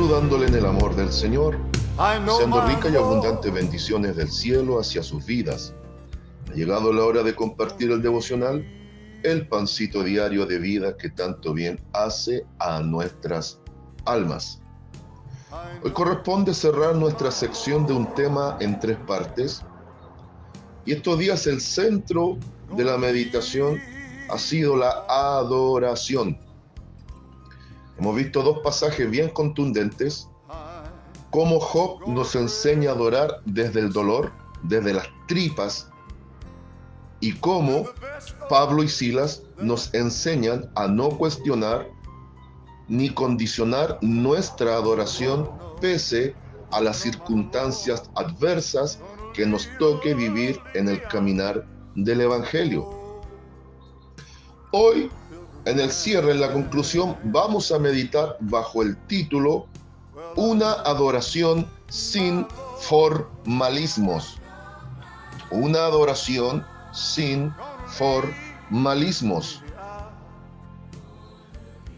saludándole en el amor del Señor, deseando ricas y abundantes bendiciones del cielo hacia sus vidas. Ha llegado la hora de compartir el devocional, el pancito diario de vida que tanto bien hace a nuestras almas. Hoy corresponde cerrar nuestra sección de un tema en 3 partes, y estos días el centro de la meditación ha sido la adoración. Hemos visto 2 pasajes bien contundentes, cómo Job nos enseña a adorar desde el dolor, desde las tripas, y cómo Pablo y Silas nos enseñan a no cuestionar ni condicionar nuestra adoración pese a las circunstancias adversas que nos toque vivir en el caminar del Evangelio. Hoy, en el cierre, en la conclusión, vamos a meditar bajo el título Una adoración sin formalismos. Una adoración sin formalismos.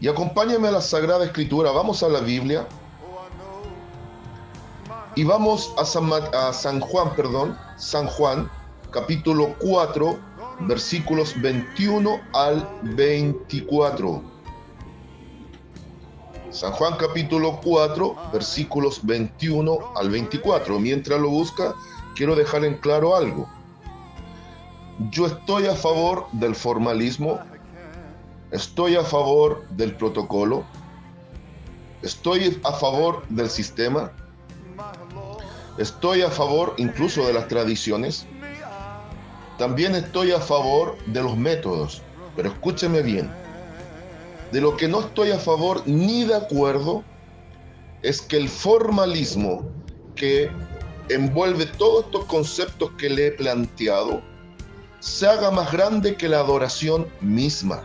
Y acompáñame a la Sagrada Escritura. Vamos a la Biblia y vamos a San Juan, capítulo 4, versículos 21 al 24. San Juan capítulo 4, versículos 21 al 24. Mientras lo busca, quiero dejar en claro algo. Yo estoy a favor del formalismo, estoy a favor del protocolo, estoy a favor del sistema, estoy a favor incluso de las tradiciones, también estoy a favor de los métodos, pero escúcheme bien. De lo que no estoy a favor ni de acuerdo es que el formalismo que envuelve todos estos conceptos que le he planteado se haga más grande que la adoración misma.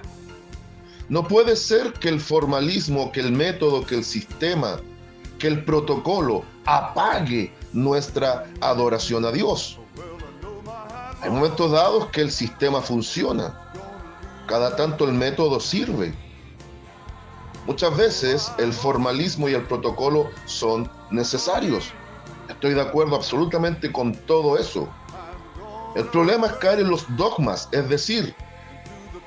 No puede ser que el formalismo, que el método, que el sistema, que el protocolo apague nuestra adoración a Dios. Hay momentos dados que el sistema funciona, cada tanto el método sirve. Muchas veces el formalismo y el protocolo son necesarios. Estoy de acuerdo absolutamente con todo eso. El problema es caer en los dogmas, es decir,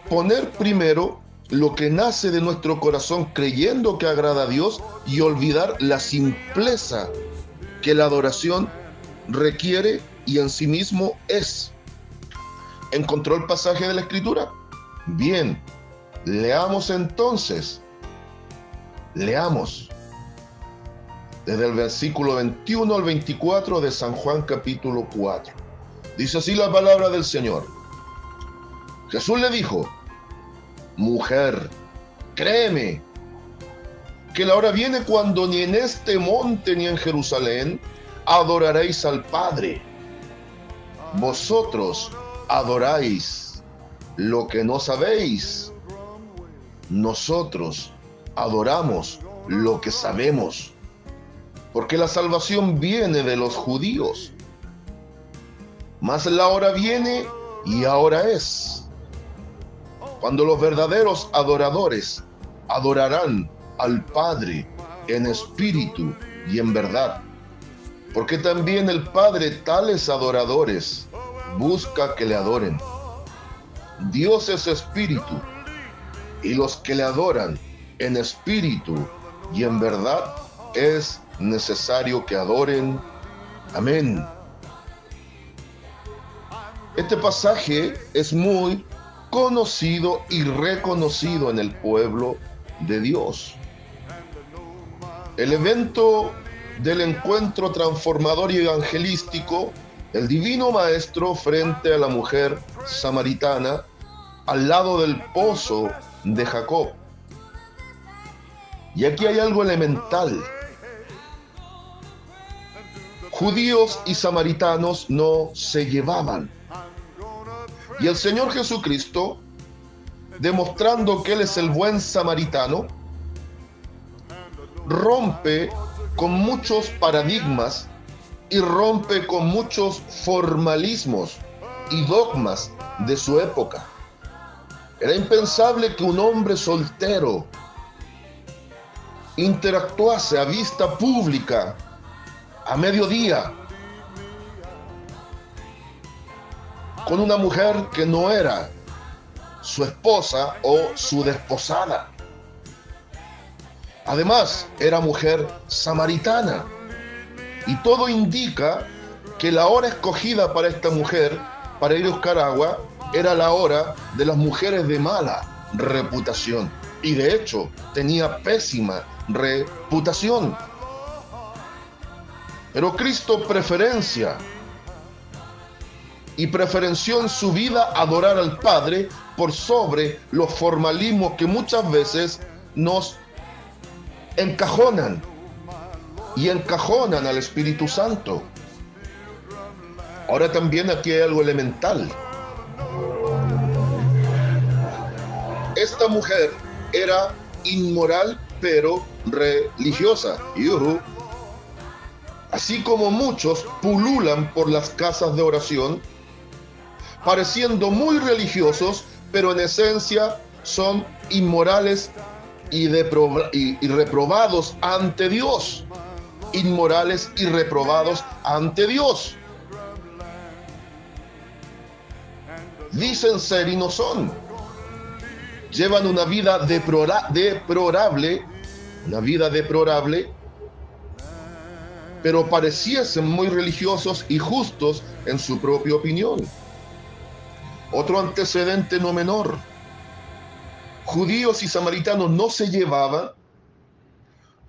poner primero lo que nace de nuestro corazón creyendo que agrada a Dios y olvidar la simpleza que la adoración requiere y en sí mismo es. ¿Encontró el pasaje de la Escritura? Bien, leamos entonces. Leamos desde el versículo 21 al 24 de San Juan capítulo 4. Dice así la palabra del Señor. Jesús le dijo: mujer, créeme, que la hora viene cuando ni en este monte ni en Jerusalén adoraréis al Padre. Vosotros adoráis lo que no sabéis. Nosotros adoramos lo que sabemos, porque la salvación viene de los judíos. Mas la hora viene y ahora es, cuando los verdaderos adoradores adorarán al Padre en espíritu y en verdad, porque también el Padre tales adoradores busca que le adoren. Dios es espíritu, y los que le adoran en espíritu y en verdad es necesario que adoren. Amén. Este pasaje es muy conocido y reconocido en el pueblo de Dios. El evento del encuentro transformador y evangelístico, el divino maestro frente a la mujer samaritana al lado del pozo de Jacob. Y aquí hay algo elemental. Judíos y samaritanos no se llevaban. Y el Señor Jesucristo, demostrando que Él es el buen samaritano, rompe con muchos paradigmas y rompe con muchos formalismos y dogmas de su época. Era impensable que un hombre soltero interactuase a vista pública, a mediodía, con una mujer que no era su esposa o su desposada. Además, era mujer samaritana. Y todo indica que la hora escogida para esta mujer, para ir a buscar agua, era la hora de las mujeres de mala reputación. Y de hecho, tenía pésima reputación. Pero Cristo preferenció en su vida adorar al Padre por sobre los formalismos que muchas veces nos encajonan y encajonan al Espíritu Santo. Ahora también aquí hay algo elemental. Esta mujer era inmoral pero religiosa. Así como muchos pululan por las casas de oración, pareciendo muy religiosos, pero en esencia son inmorales y reprobados ante Dios. Inmorales y reprobados ante Dios. Dicen ser y no son. Llevan una vida deplorable, pero pareciesen muy religiosos y justos en su propia opinión. Otro antecedente no menor. Judíos y samaritanos no se llevaban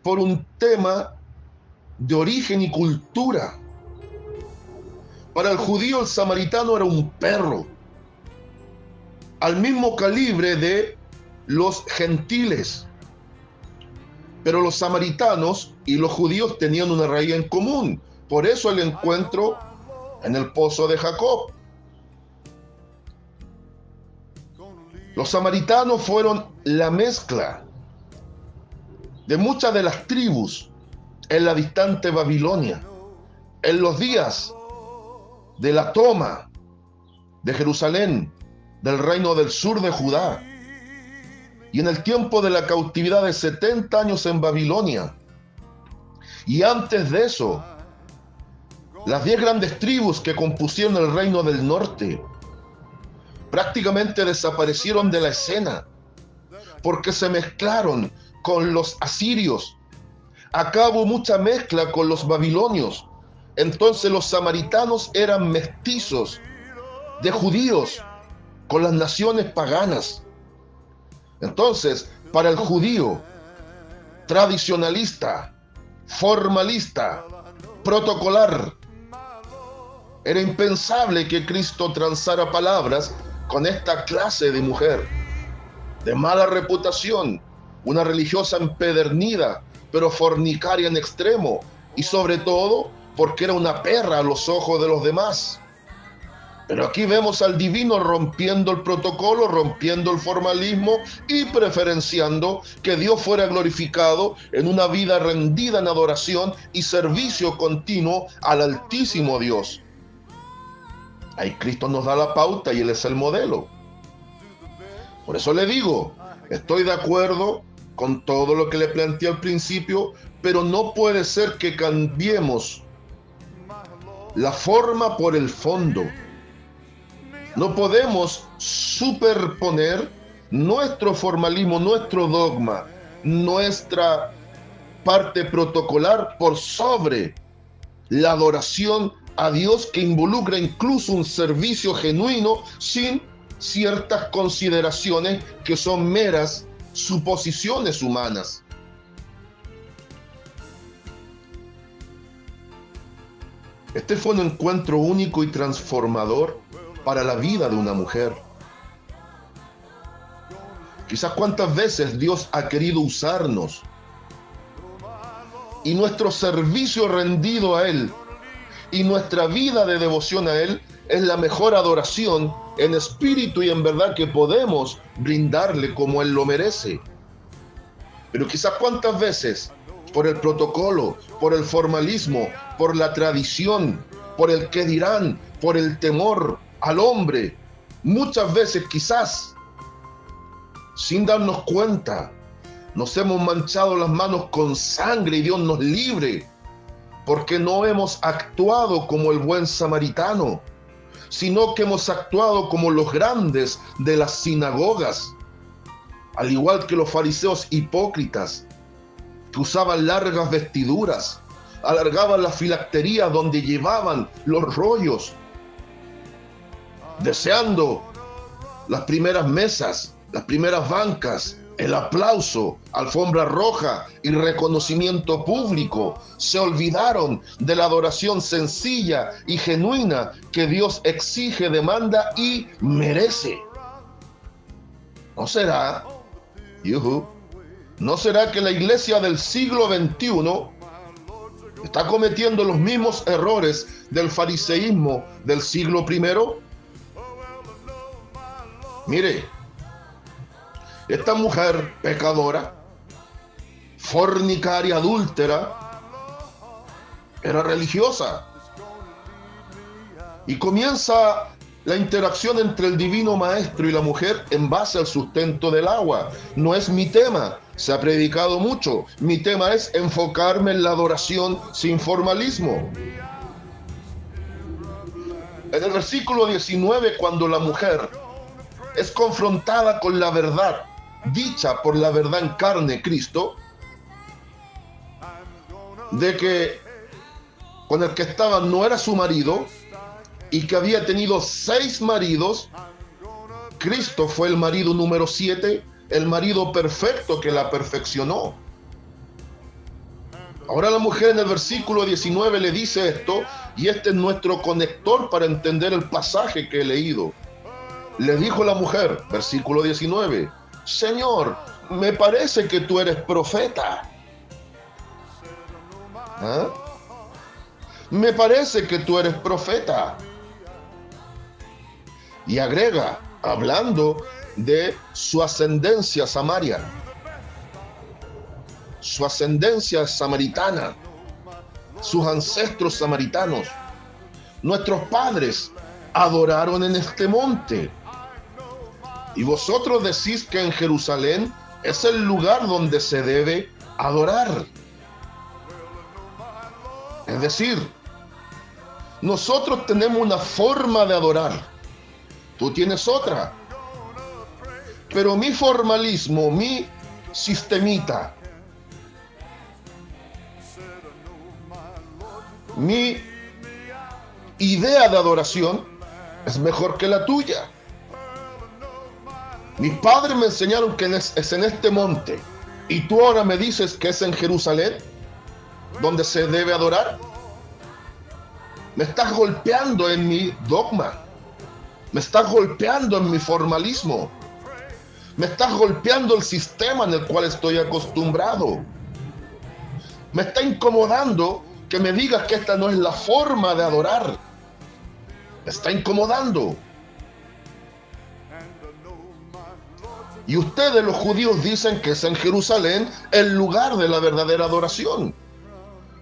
por un tema de origen y cultura. Para el judío el samaritano era un perro, al mismo calibre de los gentiles. Pero los samaritanos y los judíos tenían una raíz en común. Por eso el encuentro en el pozo de Jacob. Los samaritanos fueron la mezcla de muchas de las tribus en la distante Babilonia, en los días de la toma de Jerusalén, del reino del sur de Judá, y en el tiempo de la cautividad de 70 años en Babilonia. Y antes de eso, las 10 grandes tribus que compusieron el reino del norte prácticamente desaparecieron de la escena porque se mezclaron con los asirios. Acá hubo mucha mezcla con los babilonios. Entonces los samaritanos eran mestizos de judíos con las naciones paganas. Entonces, para el judío tradicionalista, formalista, protocolar, era impensable que Cristo transara palabras con esta clase de mujer, de mala reputación, una religiosa empedernida, pero fornicaria en extremo, y sobre todo porque era una perra a los ojos de los demás. Pero aquí vemos al divino rompiendo el protocolo, rompiendo el formalismo y preferenciando que Dios fuera glorificado en una vida rendida en adoración y servicio continuo al Altísimo Dios. Ahí Cristo nos da la pauta y Él es el modelo. Por eso le digo, estoy de acuerdo con todo lo que le planteé al principio, pero no puede ser que cambiemos la forma por el fondo. No podemos superponer nuestro formalismo, nuestro dogma, nuestra parte protocolar por sobre la adoración a Dios, que involucra incluso un servicio genuino sin ciertas consideraciones que son meras suposiciones humanas. Este fue un encuentro único y transformador para la vida de una mujer. Quizás cuántas veces Dios ha querido usarnos y nuestro servicio rendido a Él y nuestra vida de devoción a Él es la mejor adoración en espíritu y en verdad que podemos brindarle como Él lo merece. Pero quizás cuántas veces, por el protocolo, por el formalismo, por la tradición, por el qué dirán, por el temor al hombre, muchas veces quizás, sin darnos cuenta, Nos hemos manchado las manos con sangre y Dios nos libre, porque no hemos actuado como el buen samaritano, sino que hemos actuado como los grandes de las sinagogas, al igual que los fariseos hipócritas, que usaban largas vestiduras, alargaban las filacterías donde llevaban los rollos, deseando las primeras mesas, las primeras bancas, el aplauso, alfombra roja y reconocimiento público. Se olvidaron de la adoración sencilla y genuina que Dios exige, demanda y merece. ¿No será, no será que la iglesia del siglo XXI está cometiendo los mismos errores del fariseísmo del siglo I? Mire, esta mujer pecadora, fornicaria, adúltera, era religiosa. Y comienza la interacción entre el divino maestro y la mujer en base al sustento del agua. No es mi tema, se ha predicado mucho. Mi tema es enfocarme en la adoración sin formalismo. En el versículo 19, cuando la mujer es confrontada con la verdad, dicha por la verdad en carne, Cristo, de que con el que estaba no era su marido y que había tenido 6 maridos, Cristo fue el marido número 7, el marido perfecto que la perfeccionó. Ahora la mujer en el versículo 19 le dice esto, y este es nuestro conector para entender el pasaje que he leído. Le dijo la mujer, versículo 19, Señor, me parece que tú eres profeta. ¿Ah? Me parece que tú eres profeta. Y agrega, hablando de su ascendencia samaria, su ascendencia samaritana, sus ancestros samaritanos. Nuestros padres adoraron en este monte. Y vosotros decís que en Jerusalén es el lugar donde se debe adorar. Es decir, nosotros tenemos una forma de adorar. Tú tienes otra. Pero mi formalismo, mi sistemita, mi idea de adoración es mejor que la tuya. Mis padres me enseñaron que es en este monte, y tú ahora me dices que es en Jerusalén donde se debe adorar. Me estás golpeando en mi dogma, me estás golpeando en mi formalismo, me estás golpeando el sistema en el cual estoy acostumbrado. Me está incomodando que me digas que esta no es la forma de adorar. Me está incomodando. Y ustedes, los judíos, dicen que es en Jerusalén el lugar de la verdadera adoración.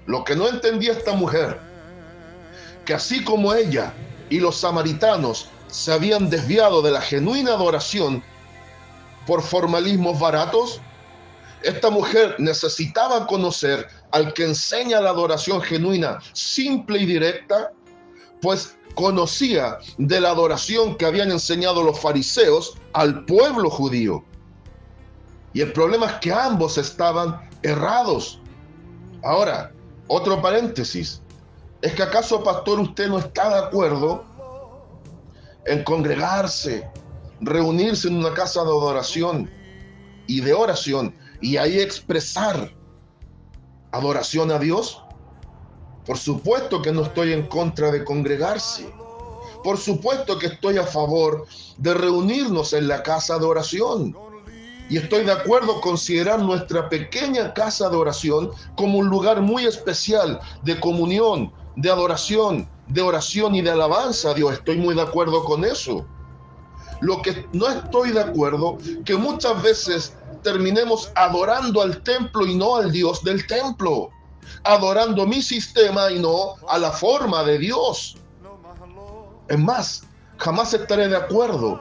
Lo que no entendía esta mujer, que así como ella y los samaritanos se habían desviado de la genuina adoración por formalismos baratos, esta mujer necesitaba conocer al que enseña la adoración genuina, simple y directa, pues conocía de la adoración que habían enseñado los fariseos al pueblo judío. Y el problema es que ambos estaban errados. Ahora, otro paréntesis. ¿Es que acaso, pastor, usted no está de acuerdo en congregarse, reunirse en una casa de adoración y de oración y ahí expresar adoración a Dios? Por supuesto que no estoy en contra de congregarse. Por supuesto que estoy a favor de reunirnos en la casa de oración. Y estoy de acuerdo en considerar nuestra pequeña casa de oración como un lugar muy especial de comunión, de adoración, de oración y de alabanza a Dios. Estoy muy de acuerdo con eso. Lo que no estoy de acuerdo, que muchas veces terminemos adorando al templo y no al Dios del templo, adorando mi sistema y no a la forma de Dios. Es más, jamás estaré de acuerdo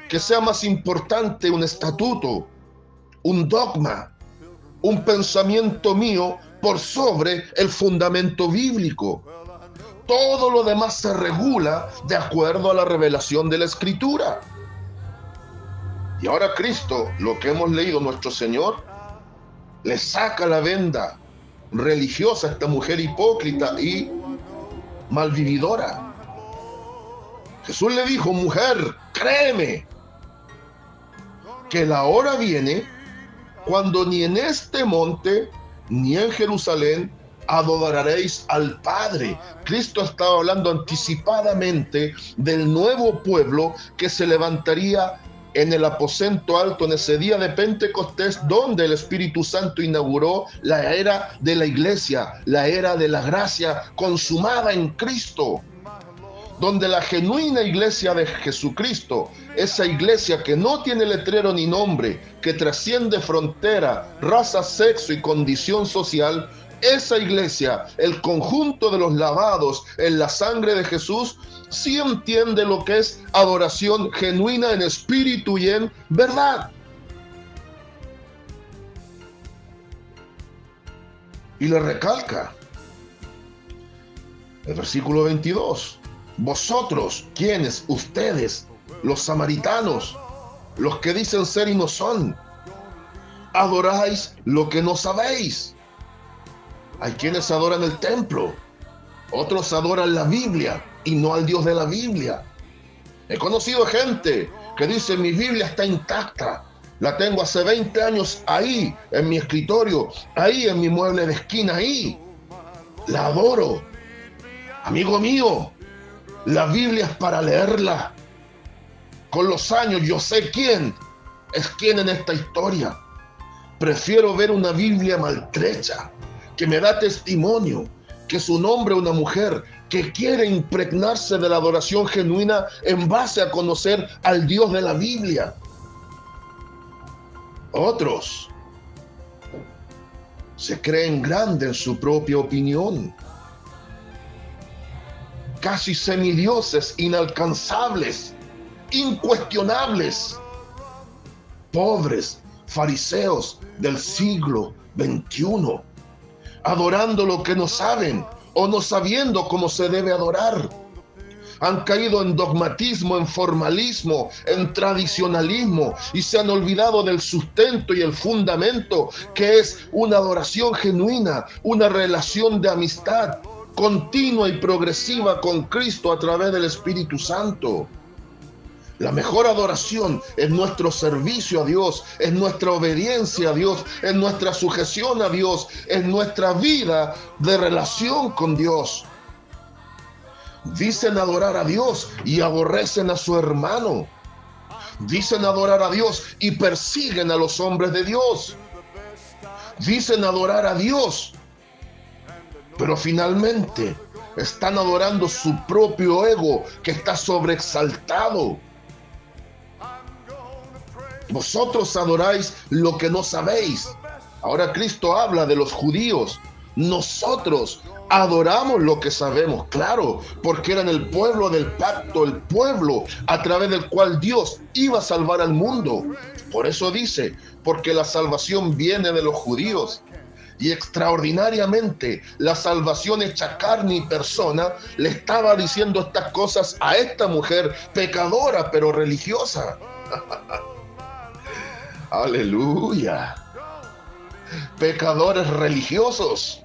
que sea más importante un estatuto, un dogma, un pensamiento mío por sobre el fundamento bíblico. Todo lo demás se regula de acuerdo a la revelación de la Escritura. Y ahora Cristo, lo que hemos leído, nuestro Señor, le saca la venda religiosa a esta mujer hipócrita y malvividora. Jesús le dijo: mujer, créeme, que la hora viene cuando ni en este monte ni en Jerusalén adoraréis al Padre. Cristo estaba hablando anticipadamente del nuevo pueblo que se levantaría en el aposento alto en ese día de Pentecostés, donde el Espíritu Santo inauguró la era de la iglesia, la era de la gracia consumada en Cristo, donde la genuina iglesia de Jesucristo, esa iglesia que no tiene letrero ni nombre, que trasciende frontera, raza, sexo y condición social, esa iglesia, el conjunto de los lavados en la sangre de Jesús, sí entiende lo que es adoración genuina en espíritu y en verdad. Y le recalca el versículo 22. Vosotros, ¿quiénes? Ustedes, los samaritanos, los que dicen ser y no son, adoráis lo que no sabéis. Hay quienes adoran el templo, otros adoran la Biblia y no al Dios de la Biblia. He conocido gente que dice: mi Biblia está intacta, la tengo hace 20 años ahí, en mi escritorio, ahí en mi mueble de esquina, ahí. La adoro. Amigo mío, la Biblia es para leerla. Con los años yo sé quién es quién en esta historia. Prefiero ver una Biblia maltrecha, que me da testimonio que es un hombre o una mujer que quiere impregnarse de la adoración genuina en base a conocer al Dios de la Biblia. Otros se creen grandes en su propia opinión, casi semidioses, inalcanzables, incuestionables, pobres fariseos del siglo XXI, adorando lo que no saben o no sabiendo cómo se debe adorar. Han caído en dogmatismo, en formalismo, en tradicionalismo y se han olvidado del sustento y el fundamento que es una adoración genuina, una relación de amistad continua y progresiva con Cristo a través del Espíritu Santo. La mejor adoración es nuestro servicio a Dios, es nuestra obediencia a Dios, es nuestra sujeción a Dios, es nuestra vida de relación con Dios. Dicen adorar a Dios y aborrecen a su hermano. Dicen adorar a Dios y persiguen a los hombres de Dios. Dicen adorar a Dios, pero finalmente están adorando su propio ego que está sobreexaltado. Vosotros adoráis lo que no sabéis. Ahora Cristo habla de los judíos. Nosotros adoramos lo que sabemos, claro, porque eran el pueblo del pacto, el pueblo a través del cual Dios iba a salvar al mundo. Por eso dice, porque la salvación viene de los judíos. Y extraordinariamente la salvación hecha carne y persona le estaba diciendo estas cosas a esta mujer pecadora pero religiosa. Aleluya. Pecadores religiosos,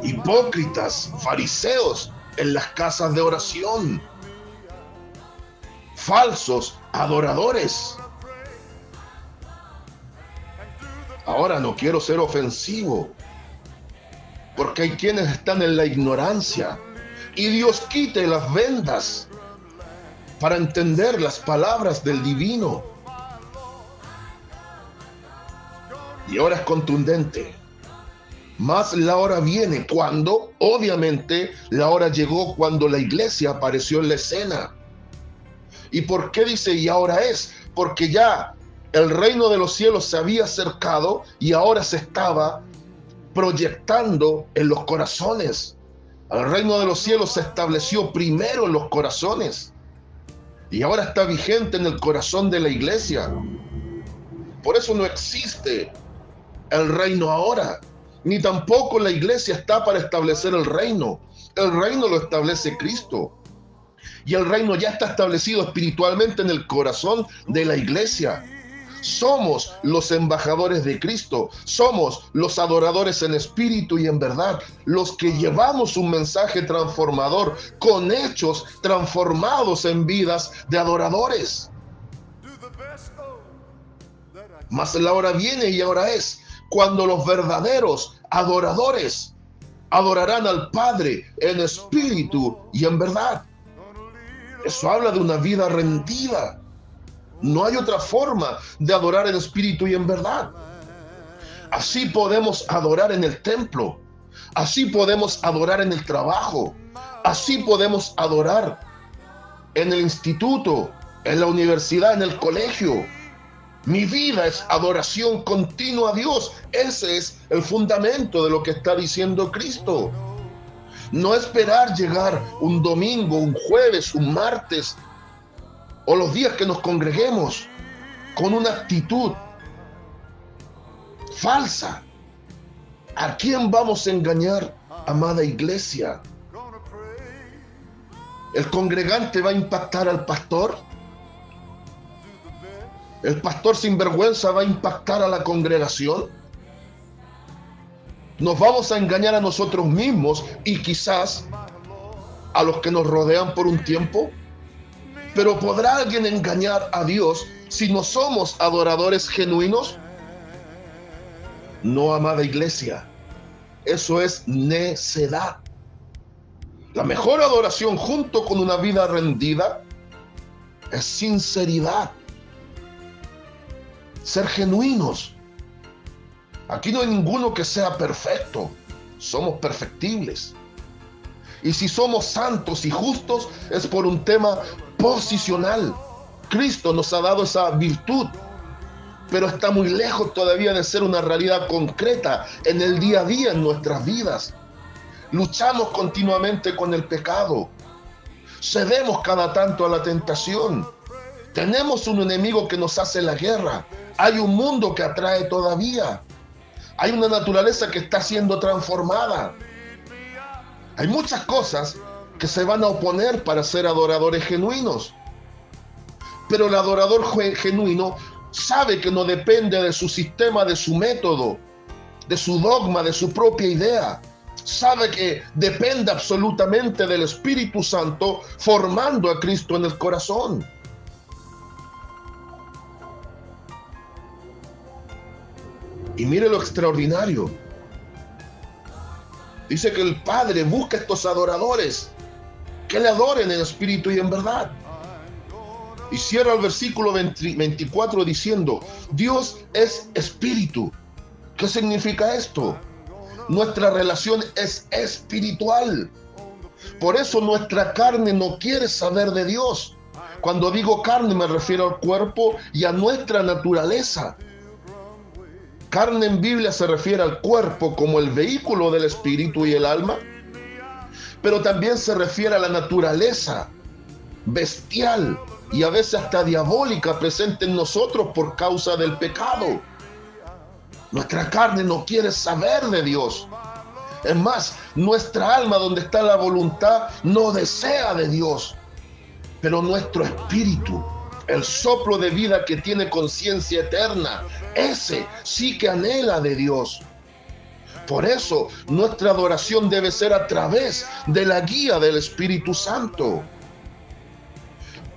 hipócritas, fariseos en las casas de oración, falsos adoradores. Ahora no quiero ser ofensivo, porque hay quienes están en la ignorancia y Dios quite las vendas para entender las palabras del divino. Y ahora es contundente. Más la hora viene cuando, obviamente, la hora llegó cuando la iglesia apareció en la escena. ¿Y por qué dice y ahora es? Porque ya el reino de los cielos se había acercado y ahora se estaba proyectando en los corazones. El reino de los cielos se estableció primero en los corazones y ahora está vigente en el corazón de la iglesia. Por eso no existe el reino ahora, ni tampoco la iglesia está para establecer el reino. El reino lo establece Cristo. Y el reino ya está establecido espiritualmente en el corazón de la iglesia. Somos los embajadores de Cristo, somos los adoradores en espíritu y en verdad, los que llevamos un mensaje transformador con hechos transformados en vidas de adoradores. Mas la hora viene y ahora es cuando los verdaderos adoradores adorarán al Padre en espíritu y en verdad. Eso habla de una vida rendida. No hay otra forma de adorar en espíritu y en verdad. Así podemos adorar en el templo. Así podemos adorar en el trabajo. Así podemos adorar en el instituto, en la universidad, en el colegio. Mi vida es adoración continua a Dios. Ese es el fundamento de lo que está diciendo Cristo. No esperar llegar un domingo, un jueves, un martes o los días que nos congreguemos con una actitud falsa. ¿A quién vamos a engañar, amada iglesia? ¿El congregante va a impactar al pastor? ¿El pastor sinvergüenza va a impactar a la congregación? Nos vamos a engañar a nosotros mismos y quizás a los que nos rodean por un tiempo. Pero ¿podrá alguien engañar a Dios si no somos adoradores genuinos? No, amada iglesia. Eso es necedad. La mejor adoración junto con una vida rendida es sinceridad. Ser genuinos. Aquí no hay ninguno que sea perfecto. Somos perfectibles. Y si somos santos y justos es por un tema posicional. Cristo nos ha dado esa virtud, pero está muy lejos todavía de ser una realidad concreta en el día a día en nuestras vidas. Luchamos continuamente con el pecado. Cedemos cada tanto a la tentación. Tenemos un enemigo que nos hace la guerra. Hay un mundo que atrae todavía. Hay una naturaleza que está siendo transformada. Hay muchas cosas que se van a oponer para ser adoradores genuinos. Pero el adorador genuino sabe que no depende de su sistema, de su método, de su dogma, de su propia idea. Sabe que depende absolutamente del Espíritu Santo formando a Cristo en el corazón. Y mire lo extraordinario. Dice que el Padre busca a estos adoradores que le adoren en espíritu y en verdad. Y cierra el versículo 24 diciendo: Dios es espíritu. ¿Qué significa esto? Nuestra relación es espiritual. Por eso nuestra carne no quiere saber de Dios. Cuando digo carne me refiero al cuerpo y a nuestra naturaleza. Carne en Biblia se refiere al cuerpo como el vehículo del espíritu y el alma, pero también se refiere a la naturaleza bestial y a veces hasta diabólica presente en nosotros por causa del pecado. Nuestra carne no quiere saber de Dios. Es más, nuestra alma, donde está la voluntad, no desea de Dios. Pero nuestro espíritu, el soplo de vida que tiene conciencia eterna, ese sí que anhela de Dios. Por eso nuestra adoración debe ser a través de la guía del Espíritu Santo,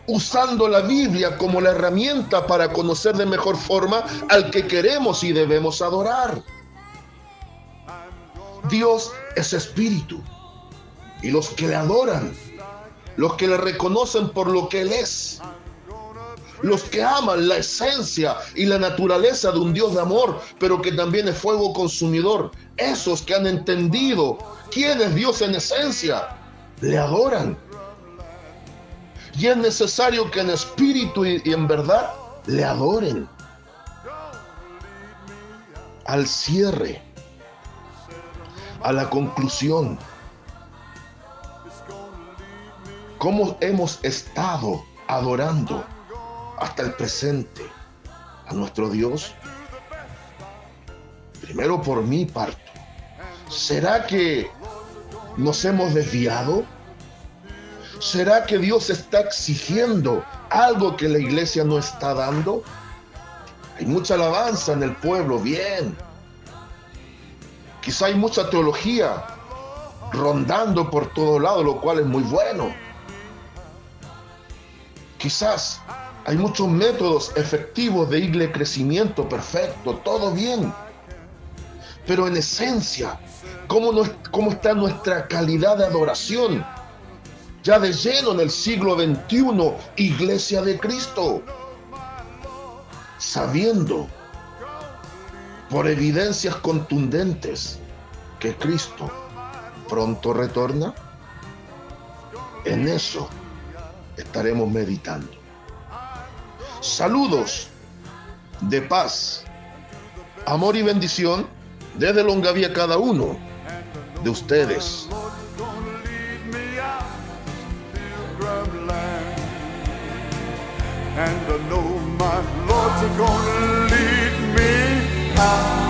usando la Biblia como la herramienta para conocer de mejor forma al que queremos y debemos adorar. Dios es espíritu, y los que le adoran, los que le reconocen por lo que Él es, los que aman la esencia y la naturaleza de un Dios de amor, pero que también es fuego consumidor, esos que han entendido quién es Dios en esencia, le adoran. Y es necesario que en espíritu y en verdad le adoren. Al cierre, a la conclusión, ¿cómo hemos estado adorando hasta el presente a nuestro Dios? Primero por mí parto. ¿Será que nos hemos desviado? ¿Será que Dios está exigiendo algo que la iglesia no está dando? Hay mucha alabanza en el pueblo, bien. Quizá hay mucha teología rondando por todos lados, lo cual es muy bueno. Quizás hay muchos métodos efectivos de irle crecimiento, perfecto, todo bien. Pero en esencia, ¿cómo está nuestra calidad de adoración? Ya de lleno en el siglo XXI, Iglesia de Cristo. Sabiendo, por evidencias contundentes, que Cristo pronto retorna. En eso estaremos meditando. Saludos de paz, amor y bendición desde Longaví a cada uno de ustedes. And I know my Lord's gonna lead me out.